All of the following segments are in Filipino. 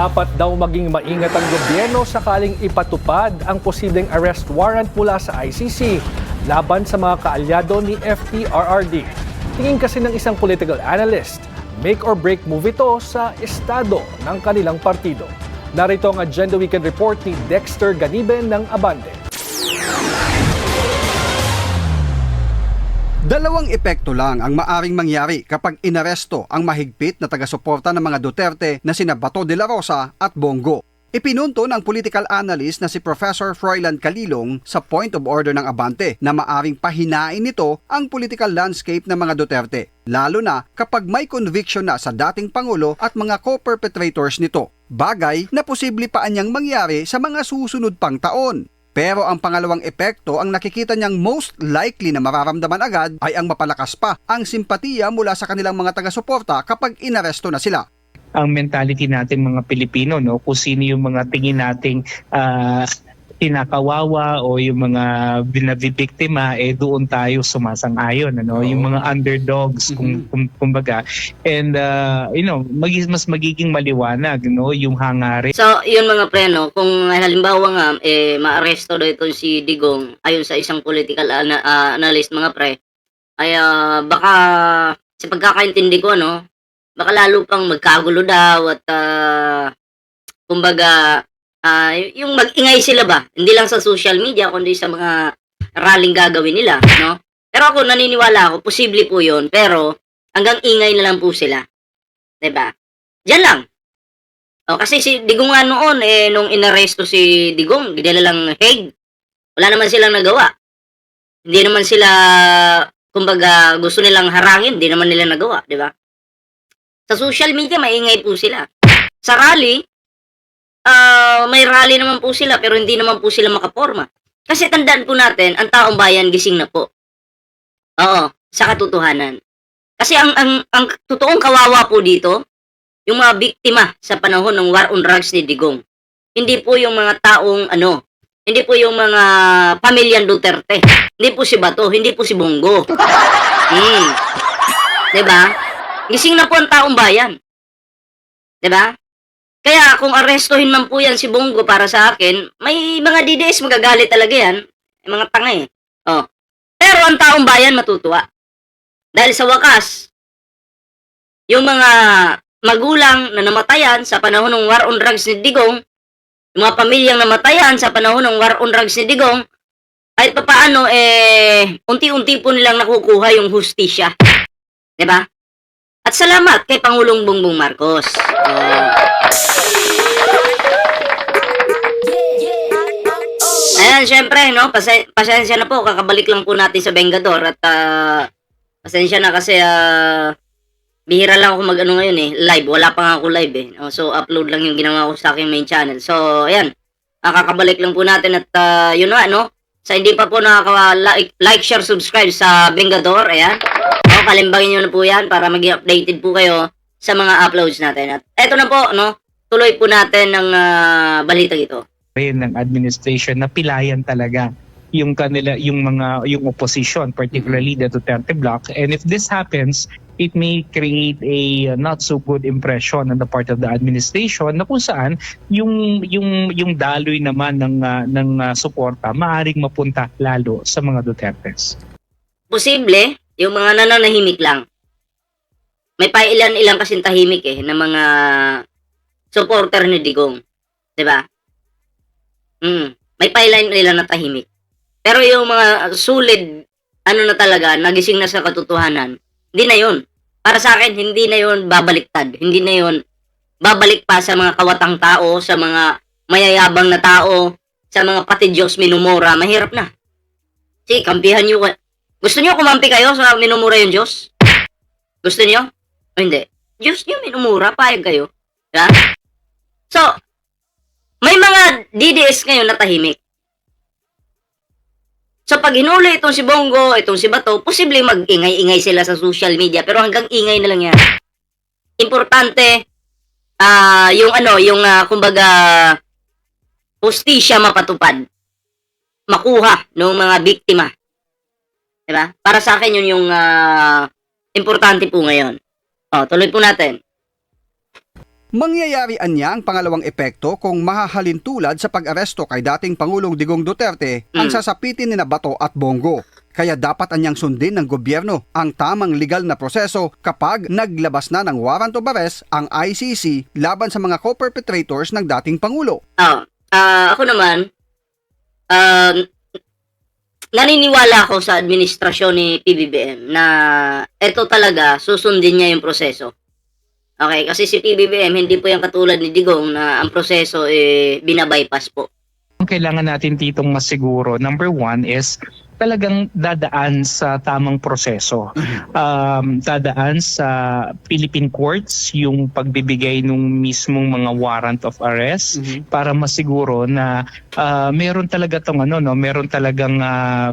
Dapat daw maging maingat ang gobyerno sakaling ipatupad ang posibleng arrest warrant mula sa ICC laban sa mga kaalyado ni FPRRD. Tingin kasi ng isang political analyst, make or break move ito sa estado ng kanilang partido. Narito ang Agenda Weekend Report ni Dexter Ganiben ng Abante. Dalawang epekto lang ang maaring mangyari kapag inaresto ang mahigpit na taga-suporta ng mga Duterte na sina Bato de la Rosa at Bongo. Ipinunto ng political analyst na si Professor Froilan Calilong sa point of order ng Abante na maaring pahinain nito ang political landscape ng mga Duterte, lalo na kapag may conviction na sa dating Pangulo at mga co-perpetrators nito, bagay na posible pa anyang mangyari sa mga susunod pang taon. Pero ang pangalawang epekto, ang nakikita niyang most likely na mararamdaman agad ay ang mapalakas pa ang simpatiya mula sa kanilang mga taga-suporta kapag inaresto na sila. Ang mentality natin mga Pilipino, no, kung sino yung mga tingin nating kinakawawa o yung mga binabibiktima, doon tayo sumasang-ayon, ano, yung mga underdogs, kumbaga. And mas magiging maliwanag, no, yung hangarin. So, yun mga pre, no, kung halimbawa nga maaresto daw ito si Digong ayon sa isang political analyst mga pre, ay baka sa pagkakaintindi ko, no, baka lalo pang magkagulo daw at kumbaga yung mag-ingay sila ba, hindi lang sa social media kundi sa mga rallying gagawin nila, no? Pero ako naniniwala ako, posible po 'yon, pero hanggang ingay na lang po sila. 'Di ba? Diyan lang. O, kasi si Digong nga noon nung inaresto si Digong, dinala lang Hague. Wala naman silang nagawa. Hindi naman sila, kumbaga, gusto nilang harangin, hindi naman nila nagawa, 'di ba? Sa social media maingay po sila. Sa rally, may rally naman po sila pero hindi naman po sila makaporma. Kasi tandaan po natin, ang taong bayan gising na po. Oo, sa katotohanan. Kasi ang totoong kawawa po dito, yung mga biktima sa panahon ng war on drugs ni Digong. Hindi po yung mga taong hindi po yung mga pamilyang Duterte. Hindi po si Bato, hindi po si Bongo. 'Di ba? Gising na po ang taong bayan. 'Di ba? Kaya kung arestuhin man po yan si Bongo, para sa akin, may mga DDS magagalit talaga yan. May mga tanga eh. Oh. Pero ang taong bayan matutuwa. Dahil sa wakas, yung mga magulang na namatayan sa panahon ng war on drugs ni Digong, yung mga pamilyang namatayan sa panahon ng war on drugs ni Digong, kahit papaano, unti-unti po nilang nakukuha yung hustisya. Diba? At salamat kay Pangulong Bongbong Marcos. Ayan, syempre, no, pasensya na po, kakabalik lang po natin sa Vengador at pasensya na kasi bihira lang ako mag-ano ngayon live, wala pa nga ako live so upload lang yung ginawa ko sa aking main channel. So, ayan, kakabalik lang po natin at yun na, no, sa hindi pa po nakaka-like, share, subscribe sa Vengador, ayan, kalimbangin nyo na po yan para maging updated po kayo sa mga uploads natin. At eto na po, no, tuloy po natin ng balita ito. Ng administration na pilayan talaga yung opposition, particularly the Duterte bloc. And if this happens, it may create a not so good impression on the part of the administration na kung saan yung daloy naman ng suporta maaring mapunta lalo sa mga Dutertes. Posible yung mga nananahimik lang. May pailan-ilan kasing tahimik na mga supporter ni Digong. 'Di ba? May pailan-ilan na tahimik. Pero yung mga solid, na talaga, nagising na sa katotohanan, hindi na yun. Para sa akin, hindi na yun babaliktad. Hindi na yun babalik pa sa mga kawatang tao, sa mga mayayabang na tao, sa mga pati Diyos minumura. Mahirap na. Sige, kampihan nyo. Gusto nyo kumampi kayo sa minumura yung Diyos? Gusto nyo? O hindi? Diyos nyo minumura, payag kayo. Ha? So, may mga DDS ngayon na tahimik. So, pag hinuli itong si Bongo, itong si Bato, posibleng mag-ingay-ingay sila sa social media, pero hanggang ingay na lang yan. Importante, kumbaga, hustisya mapatupad. Makuha ng mga biktima. Diba? Para sa akin yun yung importante po ngayon. Tuloy po natin. Mangyayari anya ang pangalawang epekto kung mahahalin tulad sa pag-aresto kay dating Pangulong Digong Duterte ang sasapitin ni Bato at Bongo. Kaya dapat anyang sundin ng gobyerno ang tamang legal na proseso kapag naglabas na ng warrant of arrest ang ICC laban sa mga co-perpetrators ng dating Pangulo. Ako naman, naniniwala ako sa administrasyon ni PBBM na ito talaga susundin niya yung proseso. Okay, kasi si PBBM hindi po yung katulad ni Digong na ang proseso binabypass po. Ang kailangan natin ditong masiguro, number one is talagang dadaan sa tamang proseso. Dadaan sa Philippine courts yung pagbibigay ng mismong mga warrant of arrest para masiguro na meron talaga meron talagang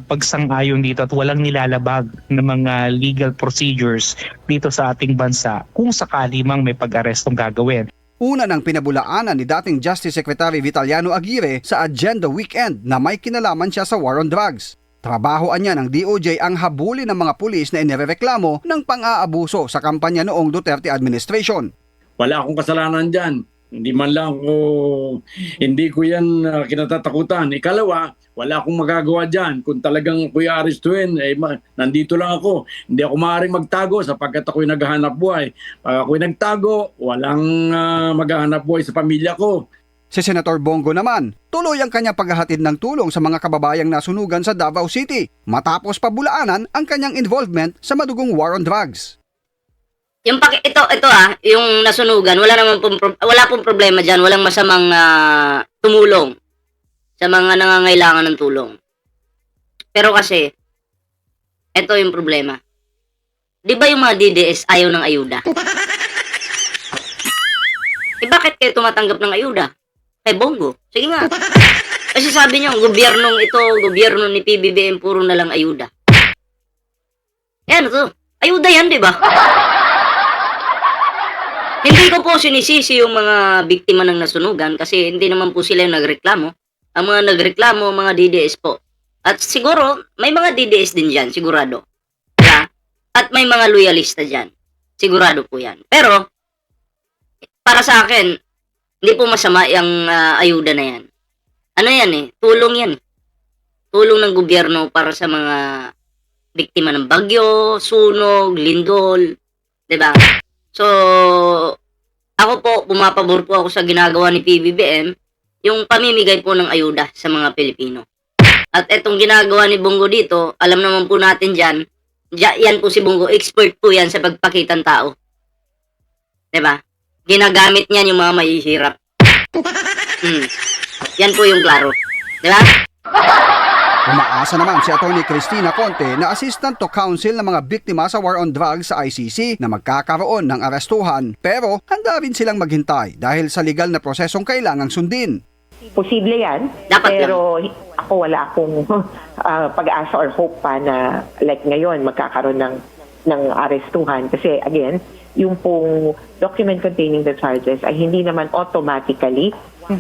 pagsang-ayon dito at walang nilalabag na mga legal procedures dito sa ating bansa kung sakali mang may pag-arestong gagawin. Una ng pinabulaanan ni dating Justice Secretary Vitaliano Aguirre sa Agenda Weekend na may kinalaman siya sa war on drugs. Trabahoan niya ng DOJ ang habulin ng mga pulis na inirereklamo ng pang-aabuso sa kampanya noong Duterte administration. Wala akong kasalanan dyan. Hindi ko yan kinatatakutan. Ikalawa, wala akong magagawa dyan. Kung talagang ako'y arestuin, nandito lang ako. Hindi ako maaaring magtago sapagkat ako'y naghahanap buhay. Pag ako'y nagtago, walang maghahanap buhay sa pamilya ko. Si Senator Bongo naman, tuloy ang kanyang paghahatid ng tulong sa mga kababayang nasunugan sa Davao City matapos pabulaanan ang kanyang involvement sa madugong war on drugs. Yung yung nasunugan, wala pong problema diyan, walang masamang tumulong sa mga nangangailangan ng tulong. Pero kasi ito yung problema. 'Di ba yung mga DDS ayaw ng ayuda? Bakit kayo tumatanggap ng ayuda? Kay Bongo. Sige nga. Kasi sabi niyo, gobyerno ni PBBM puro na lang ayuda. Yan to. Ayuda yan, 'di ba? Hindi ko po sinisisi yung mga biktima ng nasunugan kasi hindi naman po sila yung nagreklamo. Ang mga nagreklamo, mga DDS po. At siguro, may mga DDS din dyan, sigurado. Yeah? At may mga loyalista dyan. Sigurado po yan. Pero, para sa akin, hindi po masama yung ayuda na yan. Ano yan tulong yan. Tulong ng gobyerno para sa mga biktima ng bagyo, sunog, lindol. Diba? So, ako po, pumapabor po ako sa ginagawa ni PBBM, yung pamimigay po ng ayuda sa mga Pilipino. At etong ginagawa ni Bongo dito, alam naman po natin dyan, yan po si Bongo, expert po yan sa pagpakitang tao. Diba? Ginagamit niyan yung mga mahihirap. Yan po yung klaro. Diba? Umaasa naman si Atty. Cristina Conte na assistant to counsel ng mga biktima sa war on drugs sa ICC na magkakaroon ng arestuhan pero handa rin silang maghintay dahil sa legal na prosesong kailangang sundin. Posible yan, Dapat pero ako wala akong pag-asa or hope pa na like ngayon magkakaroon ng arestuhan kasi again, yung pong document containing the charges ay hindi naman automatically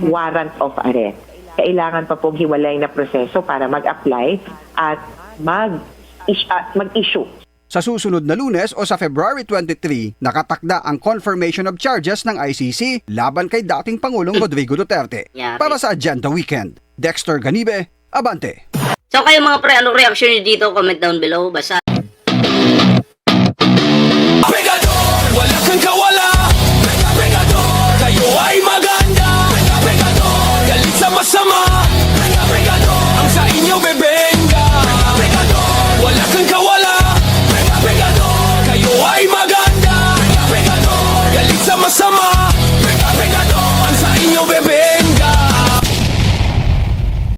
warrant of arrest. Kailangan pa pong hiwalay na proseso para mag-apply at mag-issue. Sa susunod na Lunes o sa February 23, nakatakda ang confirmation of charges ng ICC laban kay dating Pangulong Rodrigo Duterte. Yeah, Para sa Agenda Weekend, Dexter Ganibe, Abante. So kayo mga pre, anong reaction niyo dito? Comment down below. Basta